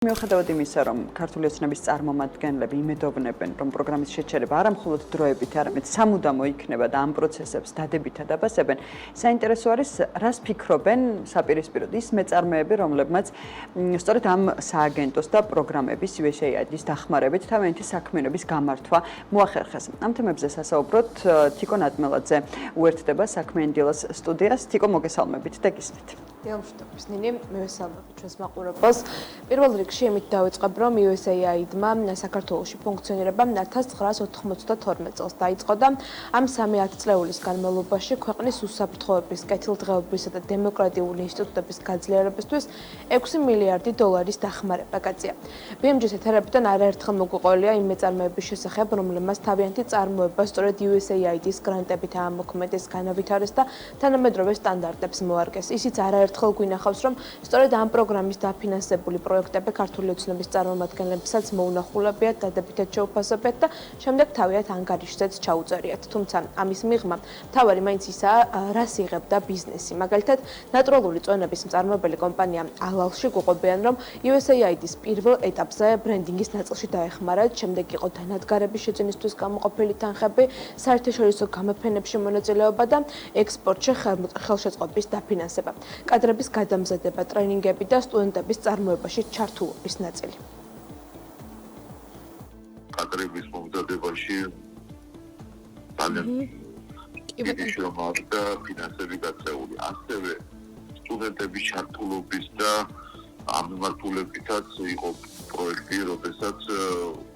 მიუხედავად იმისა, რომ ქართული ოცნების წარმომადგენლები იმედოვნებენ, რომ პროგრამის შეჩერება არა მხოლოდ დროებით, არამედ სამუდამო იქნება და ამ პროცესებს დადებითად აფასებენ, საინტერესო არის, რას ფიქრობენ საპირისპიროდ ის მეწარმეები, რომლებმაც სწორედ ამ სააგენტოს და პროგრამების USAID-ის დახმარებით თავიანთი საქმიანობის გამართვა მოახერხეს. ამ თემებზე სასაუბროთ თიკო ნადმელაძე უერთდება საქმიან დილას სტუდიას. თიკო, მოგესალმებით და გისმით. დილამშვიდობის ნინი, მივესალმებით ჩვენს მაყურებელს. პირველ რიგში იმით დავიწყებ, რომ USAID-მა საქართველოში ფუნქციონირება 1992 წელს დაიწყო და ამ 3 წლეულის განმავლობაში ქვეყნის უსაფრთხოების, კეთილდღეობისა და დემოკრატიული ინსტიტუტების გაძლიერებისთვის 6 მილიარდი დოლარის დახმარება გაწია. BMJ-ს ეთერებიდან არაერთხელ მოგვიყვანილია იმ მეწარმეების შესახებ, რომლებმაც თავიანთი წარმოება სწორედ USAID-ის გრანტებით ამოქმედეს, განავითარეს და თანამედროვე სტანდარტებს მოარგეს. ისიც ერთხელ გვინახავს, რომ სწორედ ამ პროგრამის დაფინანსებული პროექტები ქართული ოცნების წარმომადგენლებსაც მოუნახულებიათ, დადებითად შეუფასებიათ და შემდეგ თავიანთ ანგარიშზეც ჩაუწერიათ. თუმცა ამის მიღმა მთავარი მაინც ისაა, რას იღებდა ბიზნესი. მაგალითად, ნატურალური წვენების მწარმოებელი კომპანია ალალში გვიყვებიან, რომ USAID-ის პირველ ეტაპზე ბრენდინგის ნაწილში დაეხმარათ, შემდეგ იყო დანადგარების შეძენისთვის გამოყოფილი თანხები, საერთაშორისო გამოფენებში მონაწილეობა და ექსპორტში ხელშეწყობის დაფინანსება. კადრების გადამზადება, ტრენინგები და სტუდენტების წარმოებაში ჩართულობის ნაწილი. კადრების მომზადებაში ძალიან დიდი შრომა და ფინანსები გაწეული. ასევე სტუდენტების ჩართულობის და ამ მიმართულებითაც იყო პროექტი, როდესაც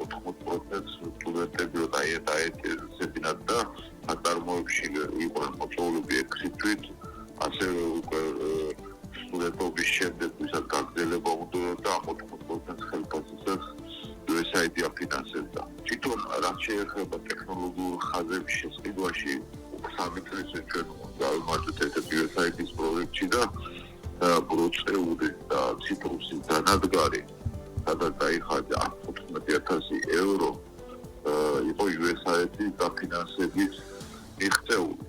80% სტუდენტები დაეცებინათ და აწარმოებში იყვნენ მოწვეულები 6 თვით. ასევე უკვე სტუდენტობის შემდეგ ვისაც გაგრძელება უნდა და ამ 80% ხელფასისას USAID აფინანსებდა. თვითონ რაც შეეხება ტექნოლოგიურ ხაზების შესყიდვაში 3 წლის ჩვენ გავიმართეთ ერთ USAID-ის პროექტში და ბროწეული და ციტრუსის დანადგარი, სადაც დაიხადა 15,000 euро, იყო USAID-ის დაფინანსების მიღწეული.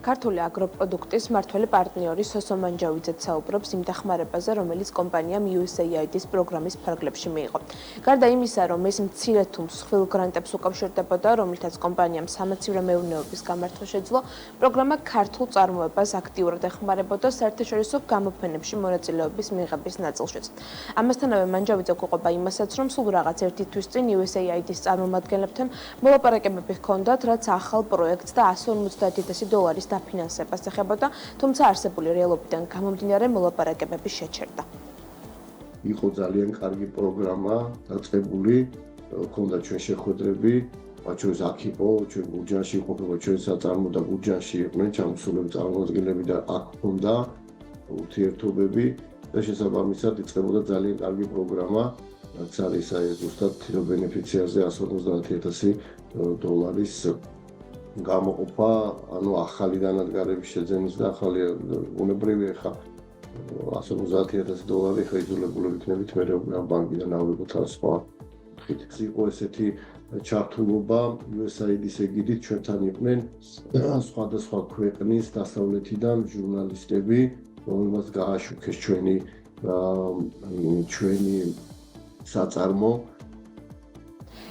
ქართული აგროპროდუქტის მმართველი პარტნიორი სოსო მანჯავიძეც საუბრობს იმ დახმარებაზე, რომელიც კომპანიამ USAID-ის პროგრამის ფარგლებში მიიღო. გარდა იმისა, რომ ეს მცირე თუ მსხვილ გრანტებს უკავშირდებოდა, რომლითაც კომპანიამ სამაცივრო მეურნეობის გამართვა შეძლო, პროგრამა ქართულ წარმოებას აქტიურად ეხმარებოდა საერთაშორისო გამოფენებში მონაწილეობის მიღების ნაწილშიც. ამასთანავე მანჯავიძე გვიყვება იმასაც, რომ სულ რაღაც ერთი თვის წინ USAID-ის წარმომადგენლებთან მოლაპარაკებები ჰქონდათ, რაც ახალ პროექტს და 150,000 დოლარის დაფინანსებას ეხებოდა, თუმცა არსებული რეალობიდან გამომდინარე მოლაპარაკებები შეჩერდა. იყო ძალიან კარგი პროგრამა დაწყებული, ჰქონდა ჩვენ შეხვედრები, მათ შორის აქ იყო, ჩვენ გურჯანში იყოფება ჩვენ საწარმო და გურჯანში იყვნენ ჩამოსულები წარმომადგენლები და აქ ჰქონდა ურთიერთობები და შესაბამისად იწყებოდა ძალიან კარგი პროგრამა, რაც არის აი ზუსტად ბენეფიციარზე 150,000 დოლარის გამოყოფა, ანუ ახალი დანადგარების შეძენის და ახალი უნებრივია ხა 150,000 დოლარი ხა იძულებულები იქნებით მე ამ ბანკიდან ავიღოთ ან სხვა. იყო ესეთი ჩართულობა USAID-ის ეგიდით ჩვენთან იყვნენ სხვადასხვა ქვეყნის დასავლეთიდან ჟურნალისტები, რომელმაც გააშუქეს ჩვენი საწარმო.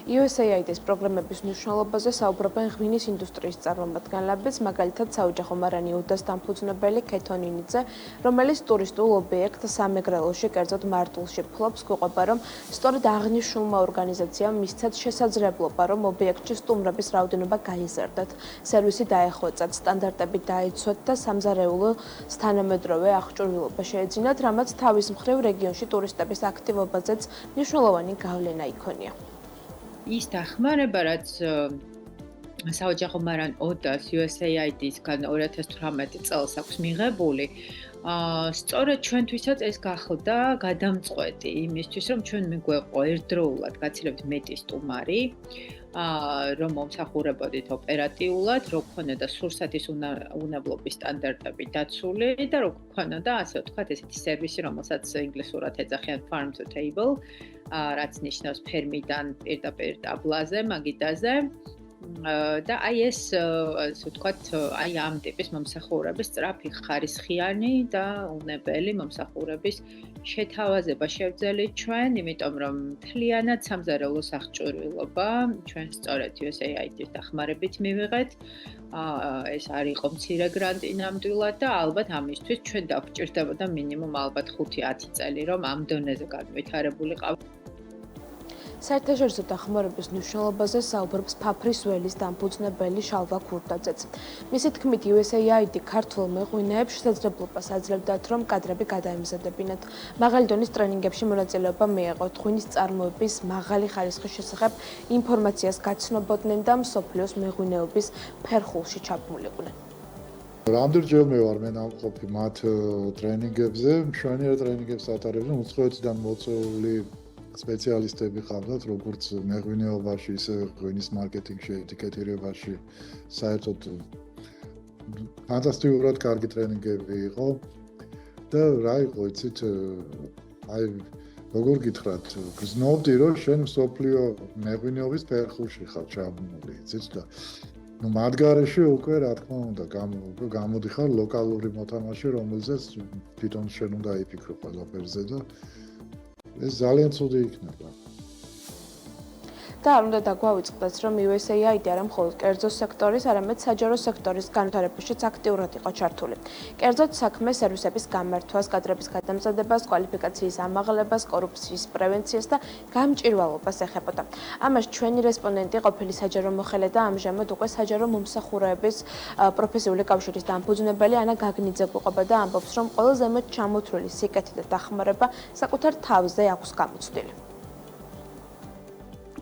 USAID-ის პროგრამების მნიშვნელობაზე საუბრობენ ღვინის ინდუსტრიის წარმომადგენლებიც, მაგალითად საოჯახო მარანი უდას დამფუძნებელი ქეთო ნინიძე, რომელიც ტურისტულ ობიექტ სამეგრელოში, კერძოდ მარტვილში ფლობს, გვიყვება, რომ სწორედ აღნიშნულმა ორგანიზაციამ მისცათ შესაძლებლობა, რომ ობიექტში სტუმრების რაოდენობა გაიზარდათ, სერვისი დაეხვეწათ, სტანდარტები დაიცვათ და სამზარეულოს თანამედროვე აღჭურვილობა შეეძინათ, რამაც თავის მხრივ რეგიონში ტურისტების აქტივობაზეც მნიშვნელოვანი გავლენა იქონია. ის დახმარება, რაც საოჯახო მარან ოდას USAID-ისგან 2018 წელს აქვს მიღებული, სწორედ ჩვენთვისაც ეს გახლდა გადამწყვეტი იმისთვის, რომ ჩვენ მიგვეყო ერთდროულად გაცილებით მეტი სტუმარი, რომ მომსახურებოდით ოპერატიულად, რო გქონოდა სურსათის უნებლობის სტანდარტები დაცული და რო გქონოდა, ასე ვთქვათ, ესეთი სერვისი, რომელსაც ინგლისურად ეძახიან farm to table, რაც ნიშნავს ფერმიდან პირდაპირ ტაბლაზე, მაგიდაზე. და აი ეს ასე ვთქვათ, აი ამ ტიპის მომსახურების სწრაფი ხარისხიანი და უნებელი მომსახურების შეთავაზება შევძელით ჩვენ, იმიტომ რომ მთლიანად სამზარეულო აღჭურვილობა ჩვენ სწორედ USAID-ის დახმარებით მივიღეთ. ეს არ იყო მცირე გრანტი ნამდვილად და ალბათ ამისთვის ჩვენ დაგვჭირდებოდა მინიმუმ ალბათ 5-10 წელი, რომ ამ დონეზე განვითარებულიყავ. საერთაშორისო დახმარების მნიშვნელობაზე საუბრობს ფაფრის ველის დამფუძნებელი შალვა ქურდაძეც. მისი თქმით, USAID ქართულ მეღვინეებს შესაძლებლობას აძლევდათ, რომ კადრები გადაემზადებინათ. მაღალი დონის ტრენინგებში მონაწილეობა მიეღოთ, ღვინის წარმოების მაღალი ხარისხის შესახებ ინფორმაციას გაცნობოდნენ და მსოფლიოს მეღვინეობის ფერხულში ჩაბმულიყვნენ. რამდენჯერმე ვარ მე ნამყოფი მათ ტრენინგებზე, მშვენიერ ტრენინგებს ატარებდნენ უცხოეთიდან მოწვეული სპეციალისტები ხარდათ, როგორც მეღვინეობაში, ისე ღვინის მარკეტინგში, ეტიკეტირებაში. საერთოდ ფანტასტიკურად კარგი ტრენინგები იყო და რა იყო, იცით, აი როგორ გითხრათ, გრძნობდი, რომ შენ მსოფლიო მეღვინეობის ფერხულში ხარ ჩაბმული, იცით და ну მათ გარეშე უკვე რა თქმა უნდა გამოდიხარ ლოკალური მოთამაშე, რომელზეც თვითონ შენ უნდა იფიქრო ყველაფერზე და ეს ძალიან ცუდი იქნება. და არ უნდა დაგვავიწყდეს, რომ USAID არა მხოლოდ კერძო სექტორის, არამედ საჯარო სექტორის განვითარებაშიც აქტიურად იყო ჩართული. კერძოდ საქმე სერვისების გამართვას, კადრების გადამზადებას, კვალიფიკაციის ამაღლებას, კორუფციის პრევენციას და გამჭვირვალობას ეხებოდა. ამას ჩვენი რესპონდენტი ყოფილი საჯარო მოხელე და ამჟამად უკვე საჯარო მომსახურეების პროფესიული კავშირის დამფუძნებელი ანა გაგნიძე გვიყვება და ამბობს, რომ ყველაზე მეტ ჩამოთვლილი სიკეთე და დახმარება საკუთარ თავზე აქვს გამოცდილი.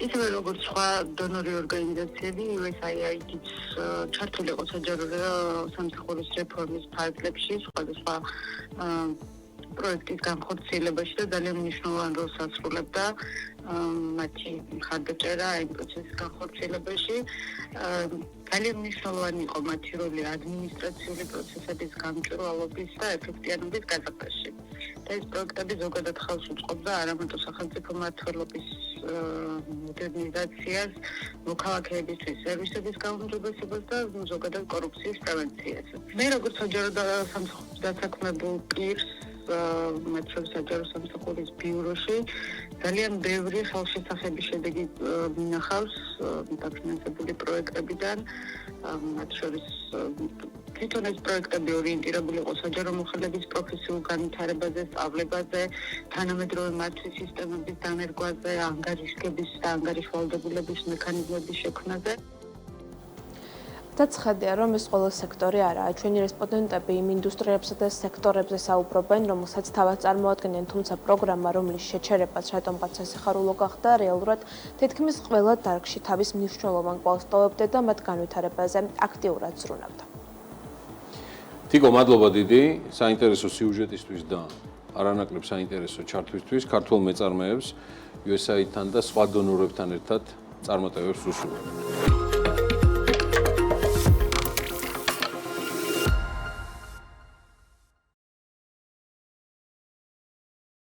ისევე როგორც სხვა დონორი ორგანიზაციები, USAID-იც ჩართული იყო საჯარო სამსახურის რეფორმის ფარგლებში, სხვადასხვა პროექტის განხორციელებაში და ძალიან მნიშვნელოვან როლს ასრულებდა მათი მხარდაჭერა იმ პროცესის განხორციელებაში. ძალიან მნიშვნელოვანი იყო მათი როლი ადმინისტრაციული პროცესების გამჭვირვალობის და ეფექტიანობის გაზრდაში. და ეს პროექტები ზოგადად ხელს უწყობდა არამარტო სახელმწიფო მმართველობის მოდერნიზაციას, მოქალაქეებისთვის სერვისების გაუმჯობესებას და ზოგადად კორუფციის პრევენციას. მე როგორც საჯარო სამსახურის დასაქმებულ პირს მათ შორის საჯარო სამსახურის ბიუროში ძალიან ბევრი ხელშესახების შედეგი მინახავს დაფინანსებული პროექტებიდან, მათ შორის თვითონ ეს პროექტები ორიენტირებული იყო საჯარო მოხელების პროფესიულ განვითარებაზე, სწავლებაზე, თანამედროვე მართვის სისტემების დანერგვაზე, ანგარიშგების და ანგარიშვალდებულების მექანიზმების შექმნაზე. დაცხადია, რომ ეს ყველა სექტორი არაა. ჩვენი რესპონდენტები იმ ინდუსტრიებსა და სექტორებზე საუბრობენ, რომელსაც თავად წარმოადგენენ, თუმცა პროგრამა, რომლის შეჩერებაც რატომღაც სასიხარულო გახდა, რეალურად თითქმის ყველა დარგში თავის მნიშვნელოვან კვალს ტოვებდა და მათ განვითარებაზე აქტიურად ზრუნავდა. თიკო, მადლობა დიდი საინტერესო სიუჟეტისთვის და არანაკლებ საინტერესო ჩართვისთვის. ქართულ მეწარმეებს USAID-თან და სხვა დონორებთან ერთად წარმატებებს უსურვებ.